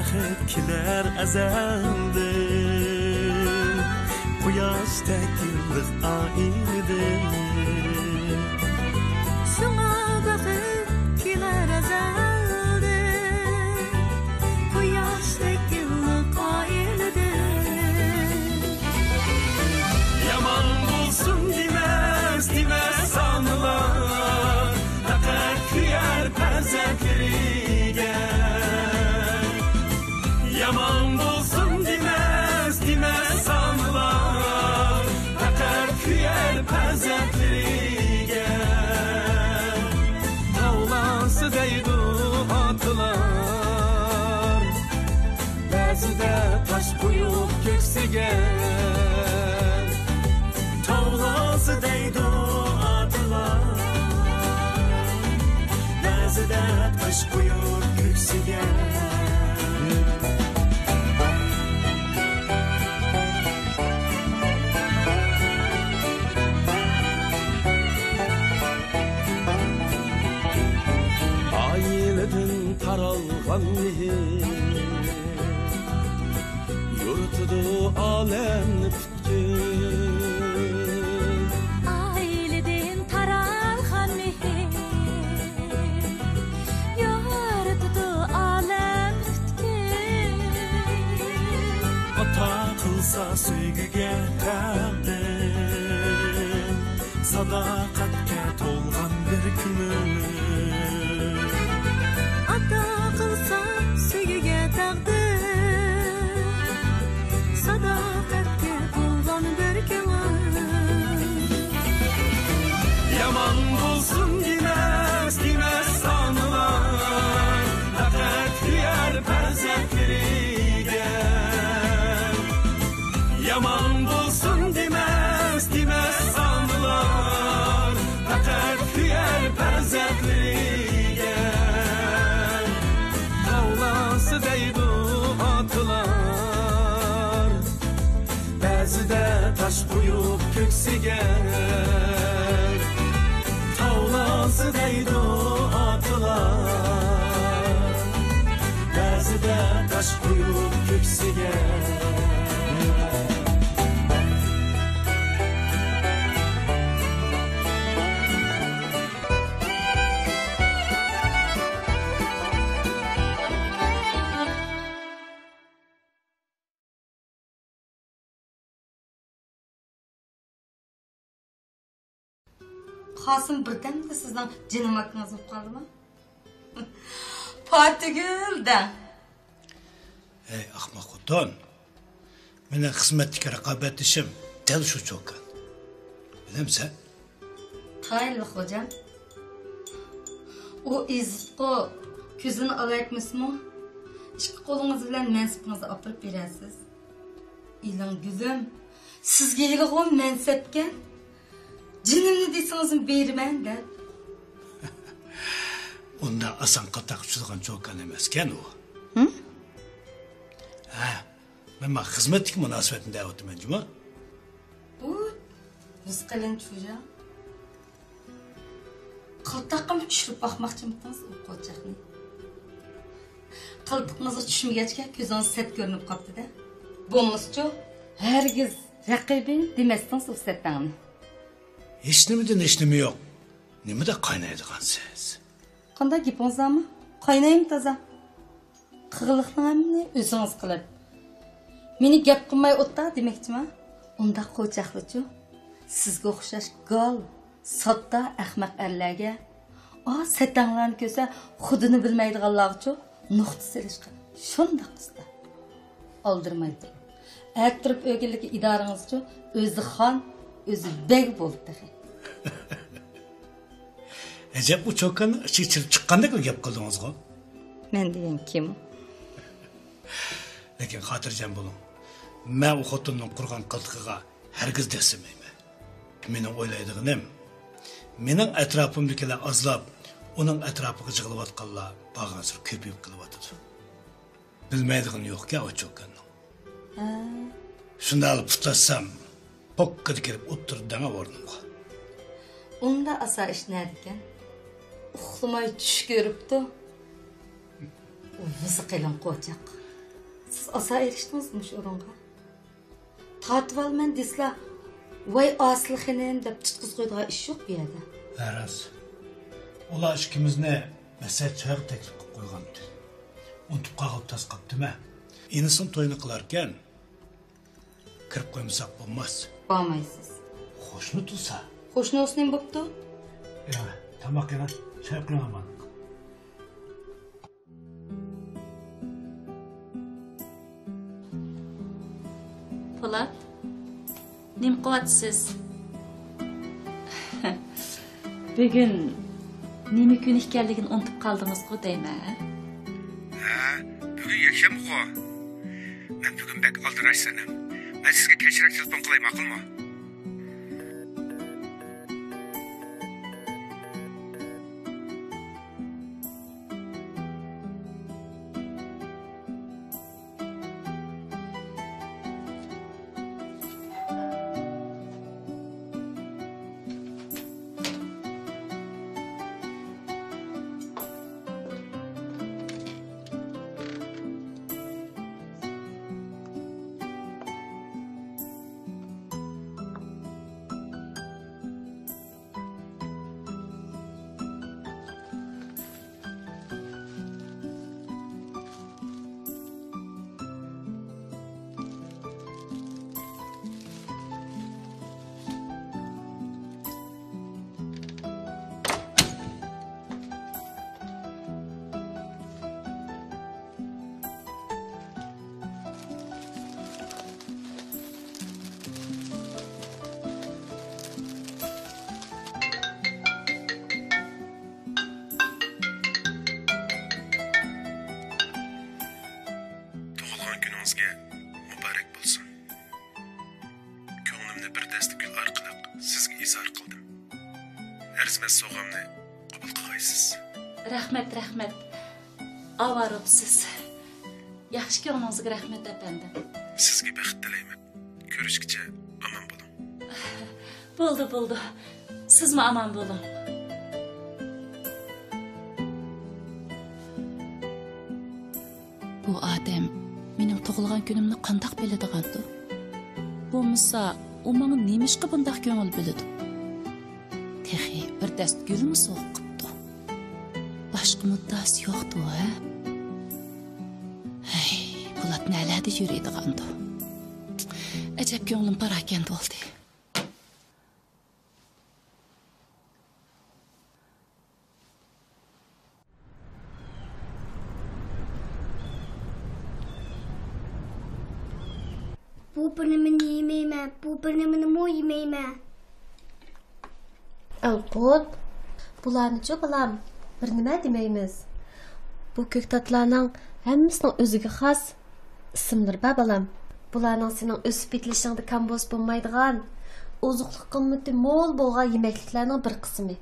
bəxit kiler əzəldir Quyaşdək yıllıq aynidir Şuna bəxit kiler əzəldir Quyaşdək yıllıq aynidir Yaman bulsun demez anılar Fəqət küyer pərzəkliyə Yaman bulsun demez anılar Fəqət küyer pərzəkliyə Tavlası deydu atılar Bəzidə taş qoyub köksüge Tavlası deydu atılar Bəzidə taş qoyub köksüge Aileden taralgan mihir Yurtudu alemni pütkün Aileden taralgan mihir Yurtudu alem pütkün Ata kılsa süygüge təqdim Sadaqatke tolgan bir kümün Ata kılsa süygüge təqdim Sadaqatke tolgan bir kümün Yaman bulsun demez anılar Fəqət küyer pərzəkliyə Yaman bulsun demez anılar Fəqət küyer pərzəkliyə Tavlası deydu atılar Bəzidə taş qoyub köksüge Tavlası deydu atılar Bəzidə taş qoyub köksüge Qasım birden de sizden canım aklınız mı kaldı mı? Fatih'ül de. Ey ahmaq oton. Mene xizmetdeki raqabet işim del şu çokan. Bilemsen? Taylı hocam. O izqo közünü alayıkmış mı? İki kolunuz bilen mensipinizi apırıp verəsiz. İlan gülüm, sizge ile o mensepken Cinimni deyseniz bermen de. Onda asan qatak uçulgan çokan emasken o. Hı? Ha, men xizmetdeki münasebetinde avuttum encima. Bu, biz qilin çocuğa. Qıltaqım düşürüp bakmakçı mısınız o qo'lchaqni? Qıltığınızı düşmegechke ko'zingiz set görünüp qaptı da. Bo'lmascha, hergiz raqibi demesdiniz o setdan. Hiç nimi yok. Nimi de kaynaydigan siz. Qanday gapingiz mı? Qaynayım taza. Qığılıqlarni o'zingiz qilib. Meni gap qilmay o'tda demoqchimi? Unda qo'chaqlichu. Sizga o'xshash gal, sodda ahmaq erlarga, setanglarni ko'sa, xudini bilmaydiganlarga nuqta silishga. Shunday qilsa. Oldirmaydi. Ayttirib o'g'illik idorangizcha o'zi xon, o'zi beg bo'ldi. Ecep bu çokanı çirçirip çıkkandek mi gap kıldınız o? Men degan kim? Lekin xotirjam bo'ling. Men u xotinning qurgan qiltig'iga hargiz desimeyman. Mening o'ylaydiganim, mening atrofimdagilar azlab, uning atrofiga jig'ilayotganlar bag'asir ko'payib qilyotdi. Bilmaydigan yo'q-ku o çokanning. Shunda olib tutatsam, pokkada kirib o'tirdigan o'rnimga. Unda asa ish nadikan? Uxlamay tush ko'ribdi. O'zi qilin qo'chaq. Siz asa erişdinizmi şu orunga? Tatib alman desla, vay asıl xenim deb çıtqız qo'ydigan ish yo'q bu yerda. Aras. Ular ikkimizni masal chaq taklif qilib qo'ygandi. Unutib qolib tas qaptimi? Enisin to'yini qilarkan, kirib qo'ymasak bo'lmas. Bormaysiz. Xo'shni tursa. Qo'shni o'sning bo'pti? Ya, tamoq yana chay qilaman. Polat, nim qilyapsiz? Bugun nima kun ekanligini unutib qoldingiz-ku deyman. Ha, bugun yakshanba-ku. Men bugun bek aldiraysanam. Men sizga kechroq telefon qilay, ma'qulmi? Gününüzge mübarek bulsun. Ko'nglimni bir dasta gul orqali sizga izhor qildim. Arzimas so'g'amni qabul qilgaysiz. Rahmat. Avaribsiz. Yaxshi ko'nglinizga rahmat efendim. Sizga baxt tilayman. Ko'rishguncha omon bo'ling. Bo'ldi. Sizmi omon bo'ling. Bu odam mening tug'ilgan kunimni qandoq biladigandu? Bo'lmasa, u menga nemishqa bundoq ko'ngil biladi? Texi bir dast gulmi so'q qipti. Boshqa muddasi yo'qdi, ha? Hey, Polat nalada yuradigandu? Ajab ko'nglim parakand bo'ldi. Bu bölümünü yemeyme, bu bölümünü mu yemeyme? Alqut, bularni-chi balam, bir nima demaymiz. Bu ko'ktatlarning hammasining o'ziga xos ismlari bor balam. Bularning sening o'sib yetilishingda kamboz bo'lmaydigan, oziqlik qimmati mo'l bo'lgan yemekliklarning bir qismi.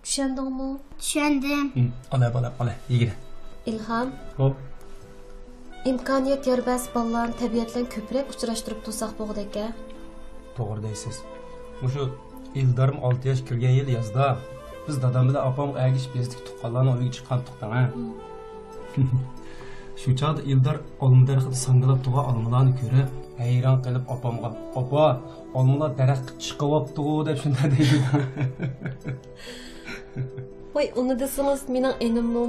Tushundingmi? Tushundim. Ala, yigir. Ilhom, Hop. imkoniyat yorbas bolalarni tabiat bilan ko'proq uchrashtirib tursak bo'g'daka. To'g'ri deysiz. Mushu Ildarim 6 yosh kirgan yil yozda biz dadam bilan opam agish bezdik tuqqanlarning uyiga chiqqandik ha. Shu chog'da Ildar olma daraxtida sangalab turgan olmalarni ko'rib, hayron qilib opamga, "Opa, olmalar daraxtga chiqyapti-ku" deb shunday deydi. Voy, uni desangiz mening enimmi?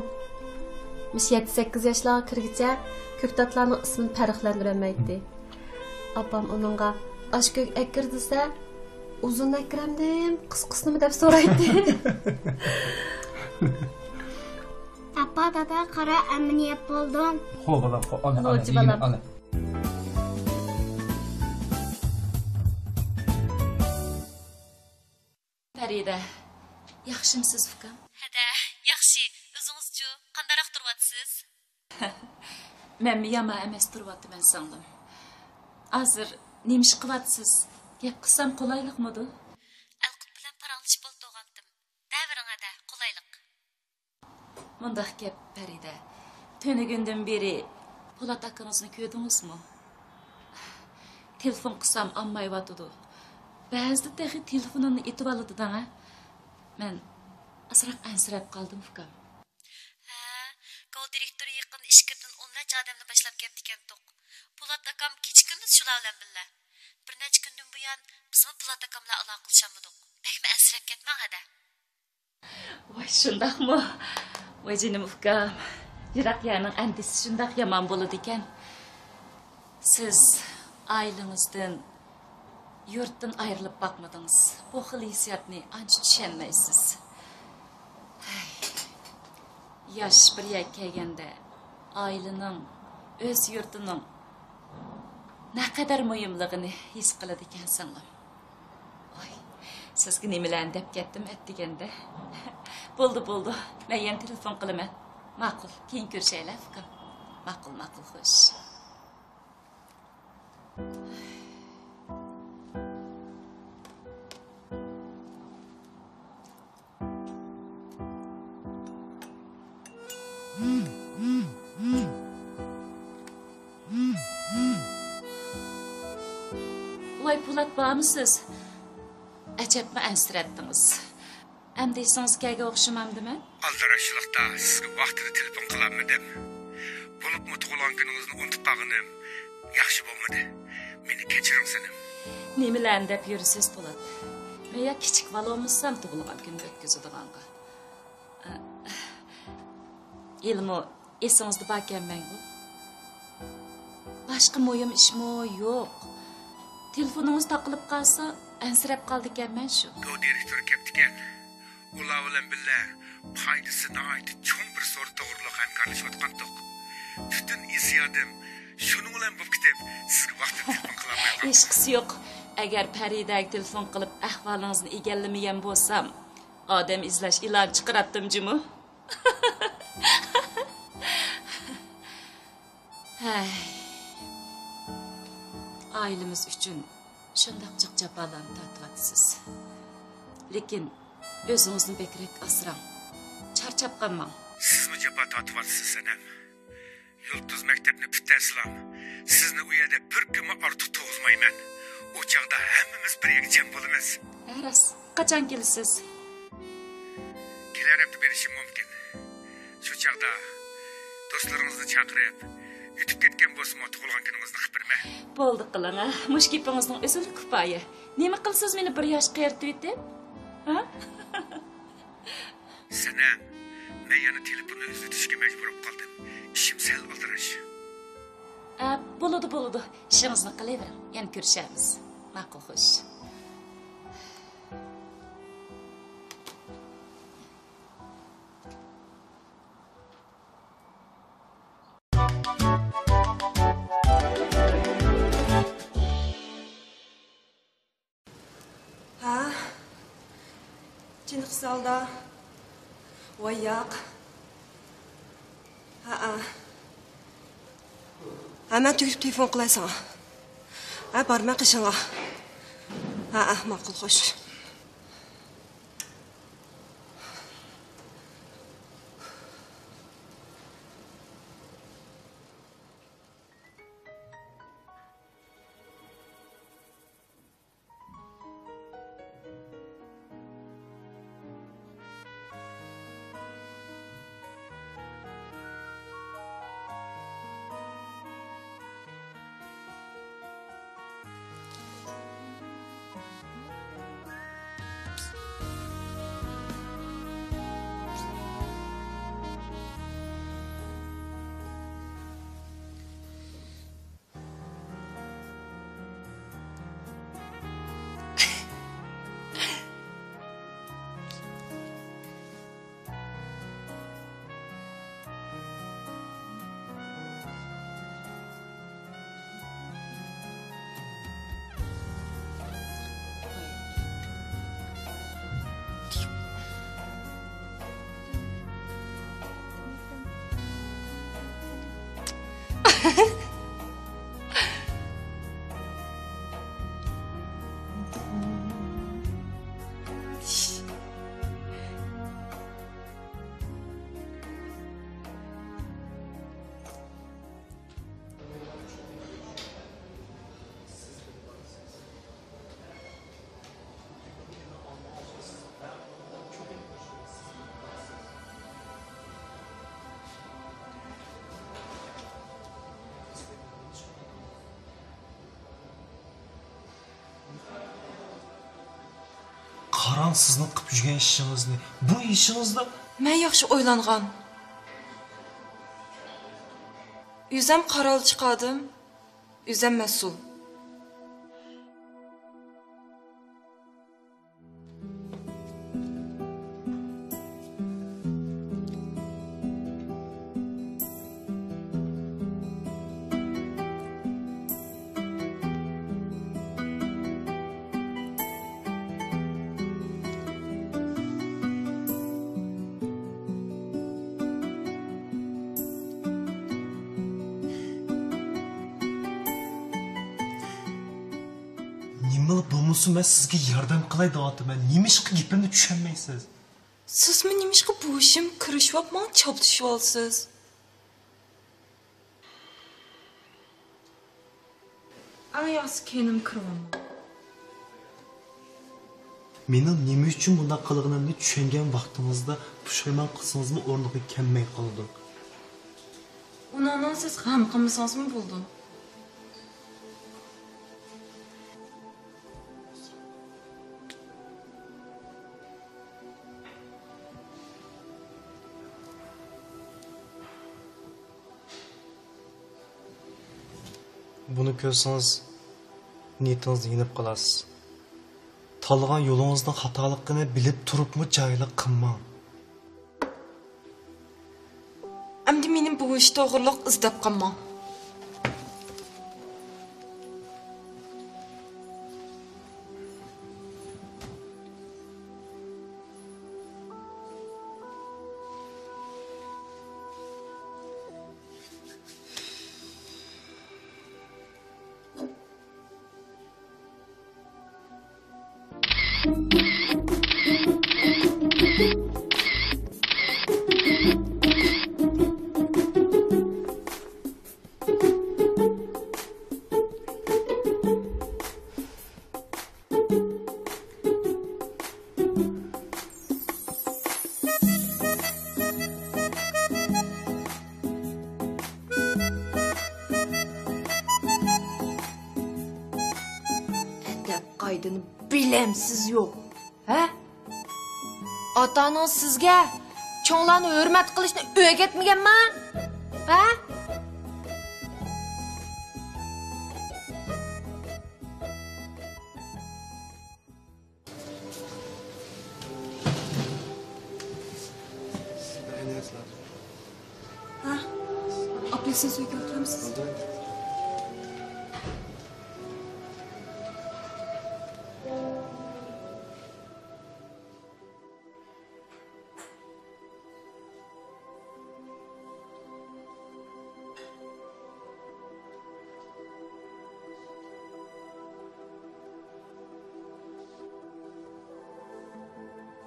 7-8 yoshlarga kirgicha ko'ktatlarning ismini farqlantirmaydi. Opam uningga "Ashko'k akir" desa, "Uzun akramdim, qisqasini" deb so'raydi. Apa dada qara amaliyot bo'ldim. Xo'p, balam, ala, Ho'chi balam. ala. Farida, yaxshimisiz ukam? Hada, yaxshi. O'zingiz-chi, qandaroq turyapsiz? Men yama emas turyapman singlim. Hozir nima ish qilyapsiz? Gap qilsam qulaylikmidi? Alqut bilan paranglashib bo'lib Davring hada, qulaylik. Mundaq gap Farida. Tunigundan beri Polat akangizni ko'rdingizmi? Telefon qilsam olmayotdi. Ba'zida texi telefonini etib oladi-da. Men asraq ansirab qoldim ukam. Ha, kol direktori yaqin ishkirdan 10 odamni boshlab keldi ekan to'q. Polat akam kecha kunduz shular bilan birga. Bir necha kundan buyon bizmi Polat akamla aloqalashamadik. Bekmi asrab ketmang ada. Voy shundaqmi? Voy jinim ukam. Yiroq yerning andisi shundaq yomon bo'ladi ekan. Siz ailangizdan, yurtdan ayrilib boqmadingiz. Bu xil hissiyotni ancha tushunmaysiz. Yosh bir yer kelganda ailening, o'z yurtining naqadar muhimligini his qiladi ekansan. Voy, sizga nimalarni deb ketdim deganda. Bo'ldi. Men yana telefon qilaman. Ma'qul, keyin ko'rishaylar ukam. Ma'qul, xo'sh. Voy Polat bormisiz? Ajabmi ansirattiniz. Endi esingizga o'xshamamdimi? Aldarashliqda sizga vaqtida telefon qilamadim. Bo'libmi tug'ilgan kuningizni unutib qolganim yaxshi bo'lmadi. Meni kechiring senim. Nimalarni deb yursiz Polat? Men ya kichik valomizsam tug'ilgan kunni o'tkazadiganqa. Ilmo esingizda borkanman-ku. Boshqa muhim ishmi yo'q. Telefoningiz taqilib qolsa, ansirab qoldi ekanman shu. Bu direktor ketgan. Ular bilan birga foydasi nihoyatda cho'ng bir so'ri to'g'riliq hamkorlashayotgandik. Butun hisiyotim shuning bilan bo'lib ketib, sizga vaqtida telefon qilaman. Hech qisi yo'q. Agar Faridaga telefon qilib ahvolingizni egallamagan bo'lsam, odam izlash ilon chiqaratdim-jimu. Ailemiz uchun shundoq jiq jafolarni tortyapsiz. Lekin o'zingizni bekrak asrang. Charchab qolmang. Sizmi jafo tortyapsiz sanam? Yulduz maktabni bitasizlar. Sizni u yerda bir kun ortiq tug'izmayman. O chaqda hammamiz bir jam bo'lamiz. Aras, qachon kelasiz? Kelar hafta berishim mumkin. Shu chaqda do'stlaringizni chaqirib, yutib ketgan bo'lsa-mu tug'ilgan kuningizni xabarma. Bo'ldi qiling, ha. Mushkipingizning o'zili kifoya. Nima qilsiz meni bir yosh qayerda yutib? Ha? Sanam, men yana telefonni uzatishga majbur bo'lib qoldim. Ishim sal oldirash. Bo'ladi. Ishingizni qilavering. Yana ko'rishamiz. Ma'qul, xo'sh. Salda. Voy yo'q. Men tugib telefon qilasan. Borma qishingga. Ma'qul, xo'sh. Qarang sizning qilib yurgan ishingizni. Bu ishingizda men yaxshi o'ylangan. O'zim qaror chiqardim. O'zim mas'ul. Ben sizge yardım qilay deyapman. Nima ishga gapimni tushunmaysiz? Sizmi nima ishga bu ishim kirishib men choptishib olsiz? Ana yaxshi kenim kiribman. Mening nima uchun bunday qilganimni tushungan vaqtingizda pushaymon qilsangizmi o'rniga kelmay qoldi. Undan siz ham qilmasangizmi bo'ldi? Bunu ko'rsangiz niyetingizni yenib qolasiz. Tanlagan yo'lingizning xatoligini bilib turibmi joylik qilmang. Endi mening bu ishda to'g'riliq izlab qolmang. Bilemsiz yok. He? Atanın sizge çoğlarını hürmet kılışını öğretmegen mi? He? Ha? Apelsin suyu götürür müsünüz?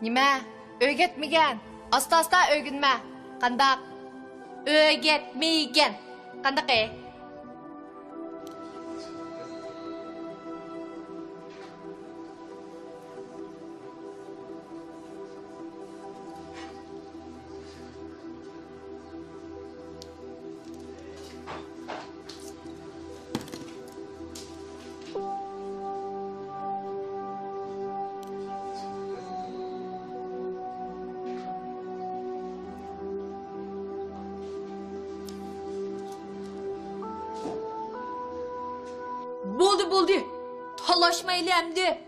Nima? Öğretmegen. Asta öğrenme. Qandaq? Öğretmegen. Qandaq? Buldu. Talaşmayla emdi.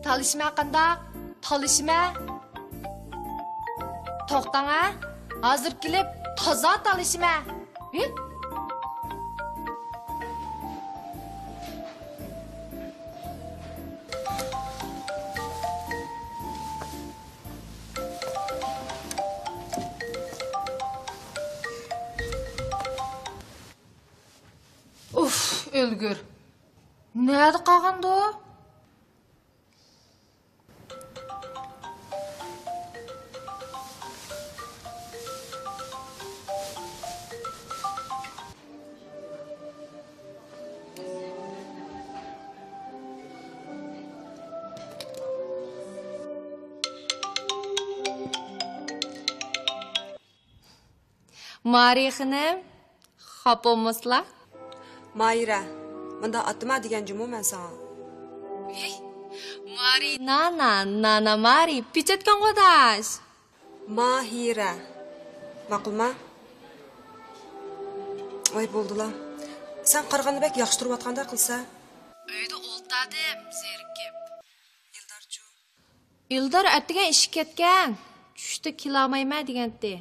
Talışma qandaq? Talışma. To'xtang, hazır kelib toza talışma. Uf, Ölgür. Nerede qalğandı o? Mariya xanım, xap olmasla? Mayra, Mında atma degan jumu men sana. Hey, Mari nana Mari pichayotgan qo'dash. Mahira. Ma'qulmi? Voy bo'ldilar. Sen qaraganda bek yaxshi turib atganda qilsa. Uyda o'ltadim, zerikib. Ildar atgan ish ketgan. Tushda kelolmayman degandi.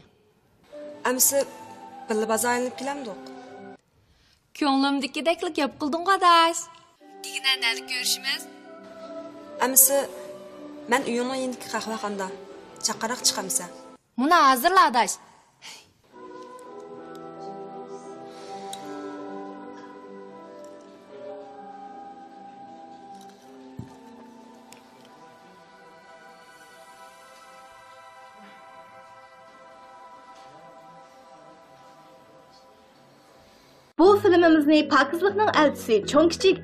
Amsi billa bazoyilib kelamdiq. Ko'nglimdikidek gap qilding qo'dash. Digina nali ko'rishimiz? Amsi men uyimning yendiki qahva qanda. Chaqaraq chiqamsa. Buni hozirla adash. Bu filmimizni pokizlikning elchisi, cho'ng kichik